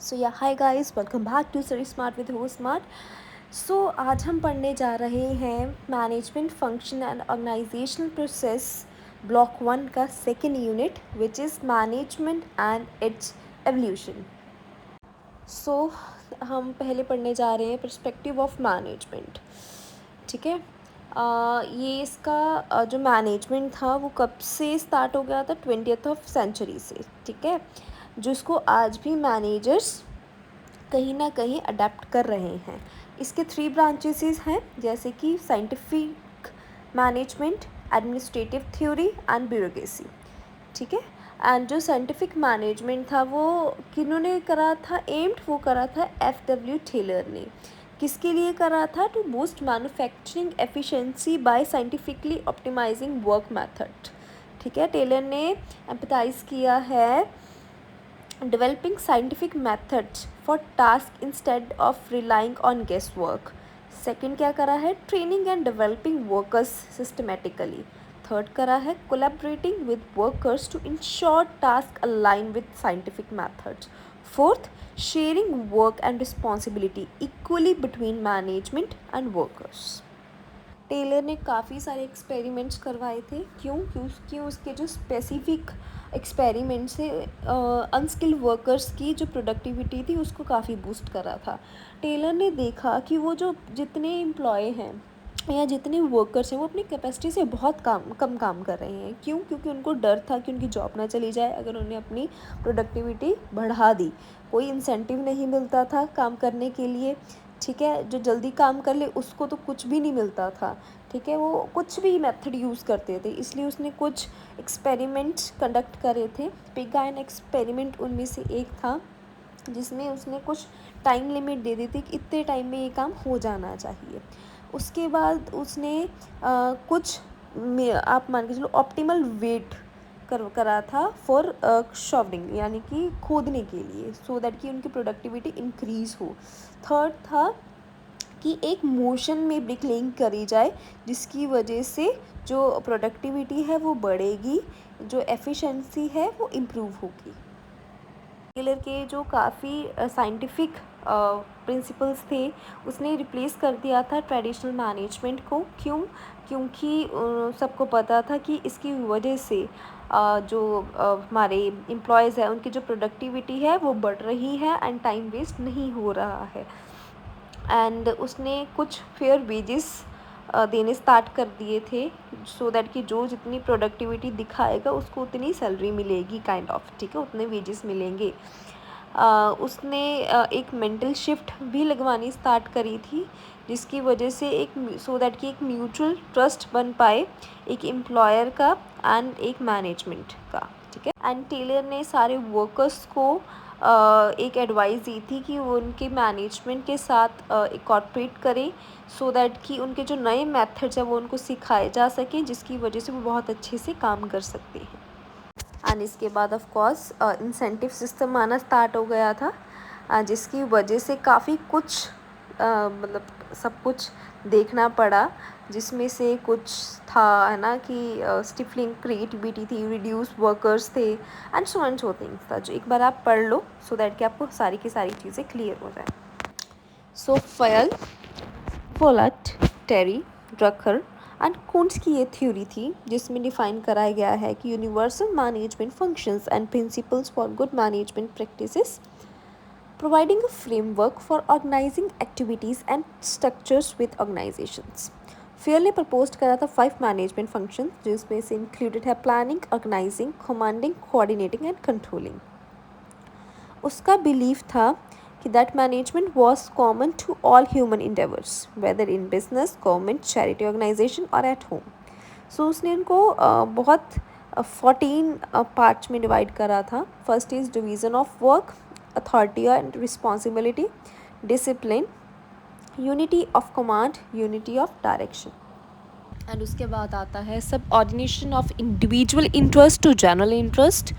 So yeah hi guys, welcome back to study smart with हो smart. So आज हम पढ़ने जा रहे हैं management function and organisational process block 1 का second unit which is management and its evolution. So हम पहले पढ़ने जा रहे हैं पर्सपेक्टिव ऑफ मैनेजमेंट। ठीक है। ये इसका जो मैनेजमेंट था वो कब से स्टार्ट हो गया था, 20th ऑफ सेंचुरी से। ठीक है, जिसको आज भी मैनेजर्स कहीं ना कहीं अडेप्ट कर रहे हैं। इसके 3 ब्रांचेस हैं, जैसे कि scientific management, administrative theory and bureaucracy. ठीक है। एंड जो साइंटिफिक मैनेजमेंट था वो किन्होंने करा था, वो करा था F.W. टेलर ने। किसके लिए करा था? To boost manufacturing efficiency by scientifically optimising work method. ठीक है, टेलर ने एम्पथाइज किया है developing scientific methods for task instead of relying on guesswork. Second क्या करा है? Training and developing workers systematically. Third करा है collaborating with workers to ensure task align with scientific methods. Fourth, sharing work and responsibility equally between management and workers. Taylor ने काफ़ी सारे experiments करवाए थे। क्योंकि उसके जो स्पेसिफिक एक्सपेरिमेंट से अनस्किल्ड वर्कर्स की जो प्रोडक्टिविटी थी उसको काफ़ी बूस्ट करा था। टेलर ने देखा कि वो जो जितने एम्प्लॉय हैं या जितने वर्कर्स हैं वो अपनी कैपेसिटी से बहुत कम काम कर रहे हैं। क्योंकि उनको डर था कि उनकी जॉब ना चली जाए अगर उन्होंने अपनी प्रोडक्टिविटी बढ़ा दी। कोई इंसेंटिव नहीं मिलता था काम करने के लिए। ठीक है, जो जल्दी काम कर ले उसको तो कुछ भी नहीं मिलता था। ठीक है, वो कुछ भी मेथड यूज़ करते थे। इसलिए उसने कुछ एक्सपेरिमेंट्स कंडक्ट करे थे। पिग आयन एक्सपेरिमेंट उनमें से एक था, जिसमें उसने कुछ टाइम लिमिट दे दी थी कि इतने टाइम में ये काम हो जाना चाहिए। उसके बाद उसने कुछ आप मान के चलो ऑप्टिमल वेट करा था फॉर शॉवरिंग, यानी कि खोदने के लिए, सो दैट कि उनकी प्रोडक्टिविटी इंक्रीज़ हो। थर्ड था कि एक मोशन में ब्रिक लेइंग करी जाए, जिसकी वजह से जो प्रोडक्टिविटी है वो बढ़ेगी, जो एफिशिएंसी है वो इम्प्रूव होगी। टेलर के जो काफ़ी साइंटिफिक प्रिंसिपल्स थे उसने रिप्लेस कर दिया था ट्रेडिशनल मैनेजमेंट को। क्योंकि सबको पता था कि इसकी वजह से जो हमारे एम्प्लॉयज़ हैं उनकी जो प्रोडक्टिविटी है वो बढ़ रही है एंड टाइम वेस्ट नहीं हो रहा है। एंड उसने कुछ फेयर वेजेस देने स्टार्ट कर दिए थे, सो दैट कि जो जितनी प्रोडक्टिविटी दिखाएगा उसको उतनी सैलरी मिलेगी काइंड ऑफ। ठीक है, उतने वेजेस मिलेंगे। उसने एक मेंटल शिफ्ट भी लगवानी स्टार्ट करी थी, जिसकी वजह से सो दैट कि एक म्यूचुअल ट्रस्ट बन पाए एक एम्प्लॉयर का एंड एक मैनेजमेंट का। ठीक है, एंड टेलर ने सारे वर्कर्स को एक एडवाइस दी थी कि वो उनके मैनेजमेंट के साथ इनकॉर्पोरेट करें, सो दैट कि उनके जो नए मेथड्स हैं वो उनको सिखाए जा सकें, जिसकी वजह से वो बहुत अच्छे से काम कर सकते हैं। एंड इसके बाद ऑफ कोर्स इंसेंटिव सिस्टम आना स्टार्ट हो गया था, जिसकी वजह से काफ़ी कुछ मतलब सब कुछ देखना पड़ा, जिसमें से कुछ था है ना कि स्टिफलिंग क्रिएटिविटी थी, रिड्यूस वर्कर्स थे एंड सो थिंग्स था, जो एक बार आप पढ़ लो सो दैट कि आपको सारी की सारी चीज़ें क्लियर हो जाए। सो फयल, फोलट, टेरी, ड्रकर एंड कुंट्स की ये थ्योरी थी, जिसमें डिफाइन कराया गया है कि universal management functions and principles for good management practices, providing a framework for organizing activities and structures with organizations. Fayol ने प्रपोज करा था 5 मैनेजमेंट फंक्शन, जिसमें से इंक्लूडेड है planning, organising, commanding, coordinating and controlling. उसका बिलीफ था कि that management was common to all human endeavours, whether in business, government, charity organisation और एट होम। सो उसने इनको बहुत 14 पार्ट्स में डिवाइड करा था। First is division of work, authority and responsibility, discipline, unity of command, unity of direction. And उसके बाद आता है subordination of individual interest to general interest.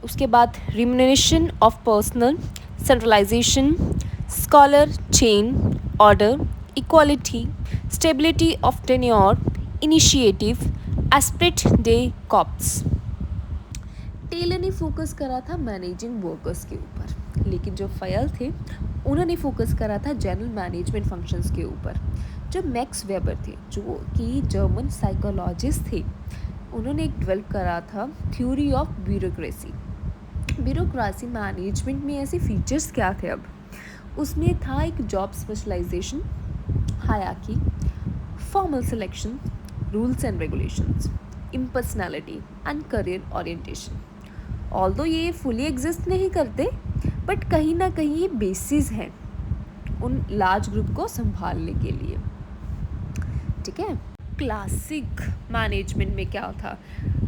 उसके बाद remuneration of personnel, centralisation, scalar chain, order, equality, stability of tenure, initiative, esprit de corps. Taylor ने focus करा था managing workers के ऊपर। लेकिन जो फयल थे उन्होंने फोकस करा था जनरल मैनेजमेंट फंक्शंस के ऊपर। जो मैक्स वेबर थे, जो कि जर्मन साइकोलॉजिस्ट थे, उन्होंने एक डेवलप करा था theory of bureaucracy. Bureaucracy management में ऐसे फीचर्स क्या थे? अब उसमें था एक job specialisation, hierarchy, formal selection, rules and regulations, impersonality and career orientation. Although ये फुली एग्जिस्ट नहीं करते, बट कहीं ना कहीं ये बेसिस हैं उन लार्ज ग्रुप को संभालने के लिए। ठीक है। क्लासिक मैनेजमेंट में क्या था?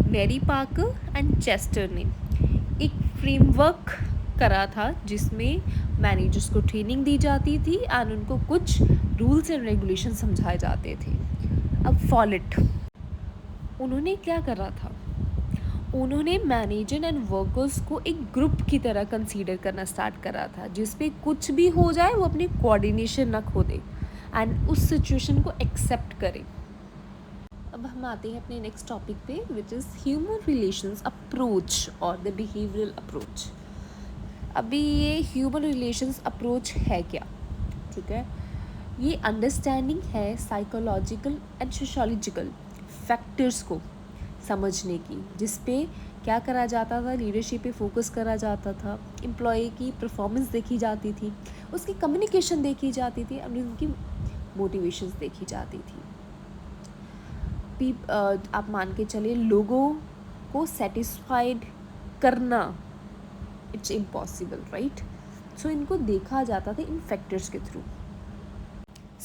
मैरी पार्कर एंड चेस्टर ने एक फ्रेमवर्क करा था जिसमें मैनेजर्स को ट्रेनिंग दी जाती थी एंड उनको कुछ रूल्स एंड रेगुलेशन समझाए जाते थे। अब फॉलेट, उन्होंने क्या करा था? उन्होंने मैनेजर एंड वर्कर्स को एक ग्रुप की तरह कंसीडर करना स्टार्ट करा था, जिसपे कुछ भी हो जाए वो अपनी कोऑर्डिनेशन ना खो दे एंड उस सिचुएशन को एक्सेप्ट करे। अब हम आते हैं अपने नेक्स्ट टॉपिक पे, which is human relations approach और द बिहेवियरल अप्रोच। अभी ये ह्यूमन रिलेशंस अप्रोच है क्या? ठीक है, ये अंडरस्टैंडिंग है साइकोलॉजिकल एंड सोशोलॉजिकल फैक्टर्स को समझने की, जिस पे क्या करा जाता था? लीडरशिप पे फोकस करा जाता था, एम्प्लॉय की परफॉर्मेंस देखी जाती थी, उसकी कम्युनिकेशन देखी जाती थी, और उनकी मोटिवेशंस देखी जाती थी। आप मान के चलिए लोगों को सेटिस्फाइड करना इट्स इम्पॉसिबल, राइट? सो इनको देखा जाता था इन फैक्टर्स के थ्रू।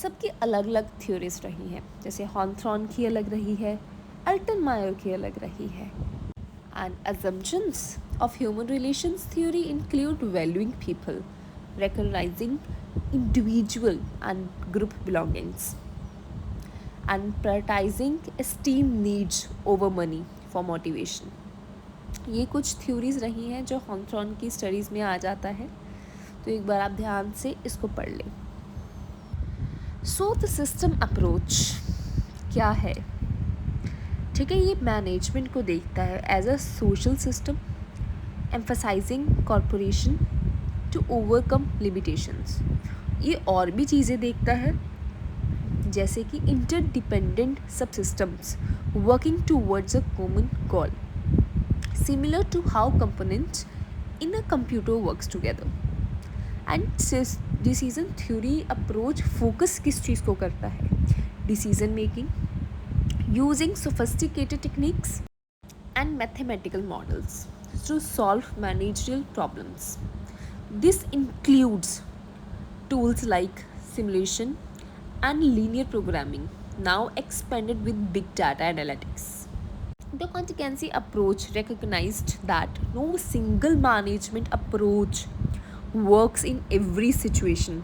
सबकी अलग अलग थ्योरीज रही हैं, जैसे हॉर्नथ्रॉन की अलग रही है, अल्टनमायर की अलग रही है। And assumptions of human relations theory include valuing people, recognizing individual and group belongings, and prioritizing esteem needs over money for motivation. ये कुछ थ्योरीज रही हैं जो हॉर्नथ्रॉन की स्टडीज़ में आ जाता है, तो एक बार आप ध्यान से इसको पढ़ लें। सो द सिस्टम अप्रोच क्या है? ठीक है, ये मैनेजमेंट को देखता है as a social system, emphasising corporation to overcome limitations. ये और भी चीज़ें देखता है, जैसे कि interdependent subsystems working towards a common goal, similar to how components in a computer works together. And decision theory approach focus किस चीज़ को करता है? Decision making using sophisticated techniques and mathematical models to solve managerial problems. This includes tools like simulation and linear programming, now expanded with big data analytics. The contingency approach recognized that no single management approach works in every situation,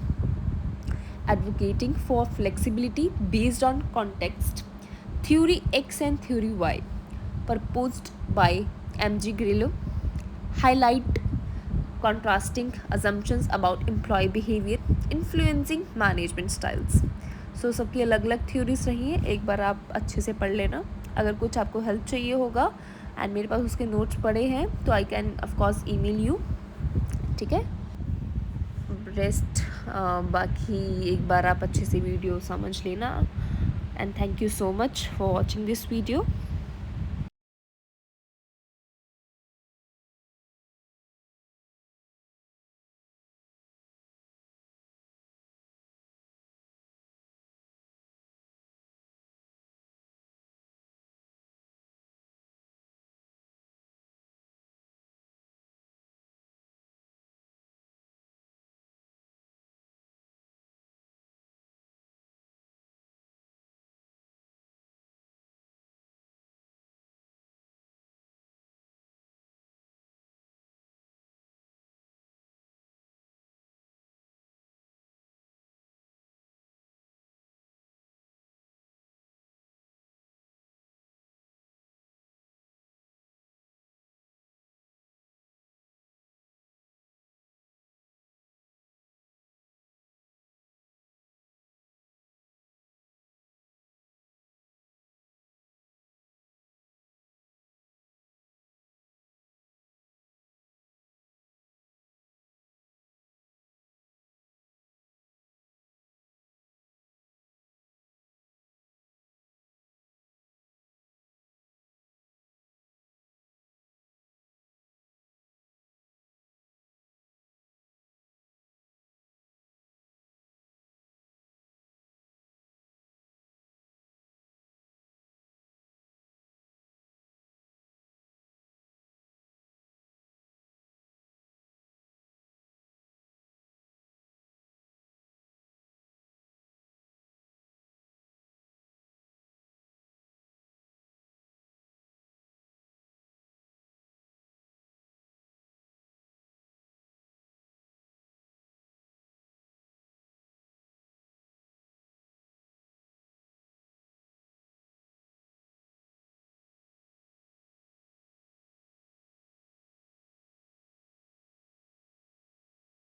advocating for flexibility based on context. Theory X and Theory Y, proposed by M.G. Grillo, highlight contrasting assumptions about employee behavior influencing management styles. So सबकी अलग अलग theories रही हैं, एक बार आप अच्छे से पढ़ लेना। अगर कुछ आपको हेल्प चाहिए होगा एंड मेरे पास उसके नोट्स पड़े हैं तो I can of course email you. ठीक है, रेस्ट बाकी एक बार आप अच्छे से वीडियो समझ लेना। And thank you so much for watching this video.